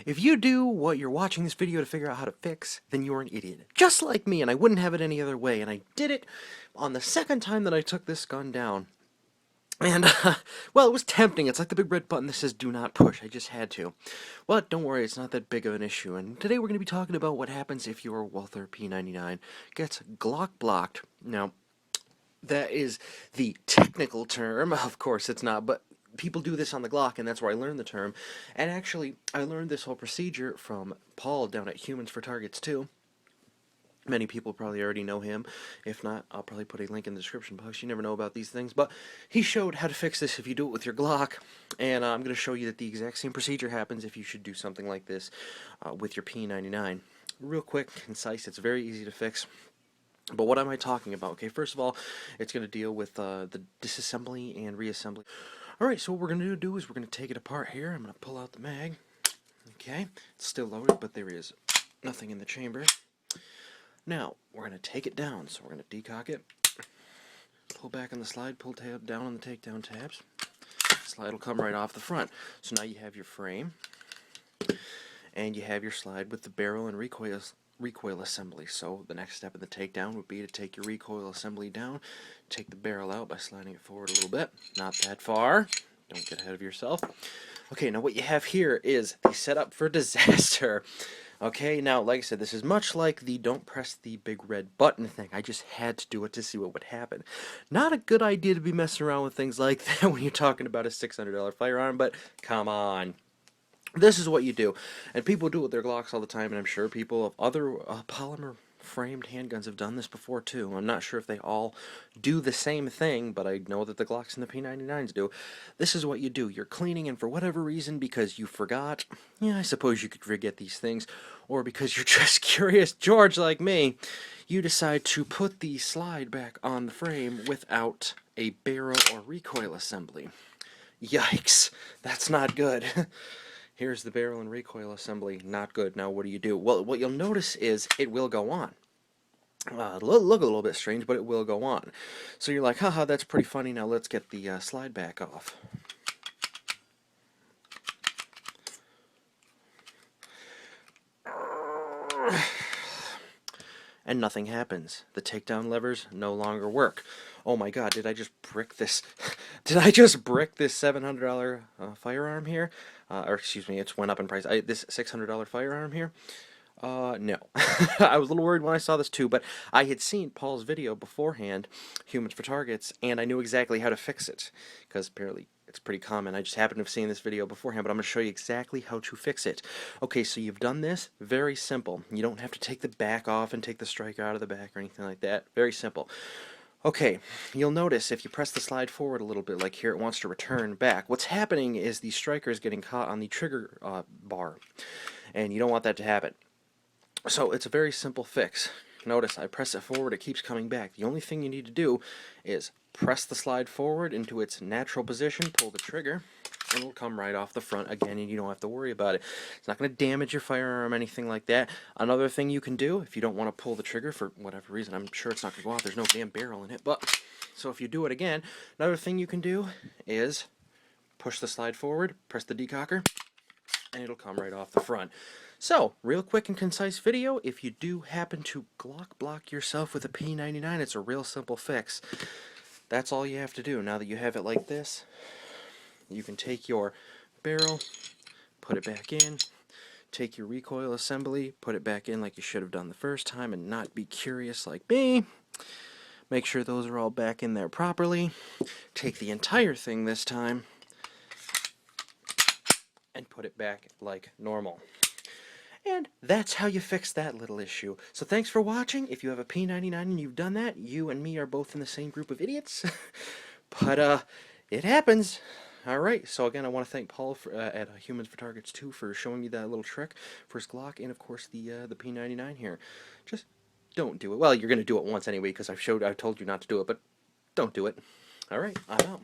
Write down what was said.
If you do what you're watching this video to figure out how to fix, then you're an idiot. Just like me, and I wouldn't have it any other way, and I did it on the second time that I took this gun down. And, well, it was tempting. It's like the big red button that says do not push. I just had to. But don't worry, it's not that big of an issue. And today we're going to be talking about what happens if your Walther P99 gets Glock blocked. Now, that is the technical term. Of course it's not, but people do this on the Glock, and that's where I learned the term. And actually, I learned this whole procedure from Paul down at Humans for Targets 2. Many people probably already know him. If not, I'll probably put a link in the description box. You never know about these things. But he showed how to fix this if you do it with your Glock. And I'm going to show you that the exact same procedure happens if you should do something like this with your P99. Real quick, concise, it's very easy to fix. But what am I talking about? Okay, first of all, it's going to deal with the disassembly and reassembly. Alright, so what we're going to do is we're going to take it apart here. I'm going to pull out the mag. Okay, it's still loaded, but there is nothing in the chamber. Now, we're going to take it down, so we're going to decock it, pull back on the slide, pull tab down on the takedown tabs. Slide will come right off the front. So now you have your frame, and you have your slide with the barrel and recoil assembly. So the next step in the takedown would be to take your recoil assembly down, take the barrel out by sliding it forward a little bit, not that far, don't get ahead of yourself. Okay, now what you have here is the setup for disaster. Okay, now, like I said, this is much like the don't press the big red button thing. I just had to do it to see what would happen. Not a good idea to be messing around with things like that when you're talking about a $600 firearm, but come on. This is what you do. And people do it with their Glocks all the time, and I'm sure people of other polymer framed handguns have done this before too. I'm not sure if they all do the same thing, but I know that the Glocks and the P99s do. This is what you do. You're cleaning, and for whatever reason, because you forgot, yeah, I suppose you could forget these things, or because you're just curious, George, like me, you decide to put the slide back on the frame without a barrel or recoil assembly. Yikes, that's not good. Here's the barrel and recoil assembly, not good. Now what do? Well, what you'll notice is it will go on. It'll look a little bit strange, but it will go on. So you're like, haha, that's pretty funny, now let's get the slide back off. And nothing happens. The takedown levers no longer work. Oh my god, did I just brick this? Did I just brick this $700 firearm here? Or excuse me, it's went up in price. This $600 firearm here? No. I was a little worried when I saw this too, but I had seen Paul's video beforehand, Humans for Targets, and I knew exactly how to fix it. Because apparently it's pretty common. I just happened to have seen this video beforehand, but I'm going to show you exactly how to fix it. Okay, so you've done this. Very simple. You don't have to take the back off and take the striker out of the back or anything like that. Very simple. Okay, you'll notice if you press the slide forward a little bit, like here, it wants to return back. What's happening is the striker is getting caught on the trigger bar, and you don't want that to happen. So it's a very simple fix. Notice I press it forward, it keeps coming back. The only thing you need to do is press the slide forward into its natural position, pull the trigger, and it'll come right off the front again, and you don't have to worry about it. It's not going to damage your firearm or anything like that. Another thing you can do, if you don't want to pull the trigger for whatever reason, I'm sure it's not going to go off, there's no damn barrel in it, but, so if you do it again, another thing you can do is push the slide forward, press the decocker, and it'll come right off the front. So, real quick and concise video. If you do happen to Glock block yourself with a P99, it's a real simple fix. That's all you have to do. Now that you have it like this, you can take your barrel, put it back in, take your recoil assembly, put it back in like you should have done the first time, and not be curious like me. Make sure those are all back in there properly. Take the entire thing this time, and put it back like normal. And that's how you fix that little issue. So thanks for watching. If you have a P99 and you've done that, you and me are both in the same group of idiots. But it happens. Alright, so again, I want to thank Paul at Humans for Targets 2 for showing me that little trick for his Glock, and of course the P99 here. Just don't do it. Well, you're going to do it once anyway, because I've told you not to do it, but don't do it. Alright, I'm out.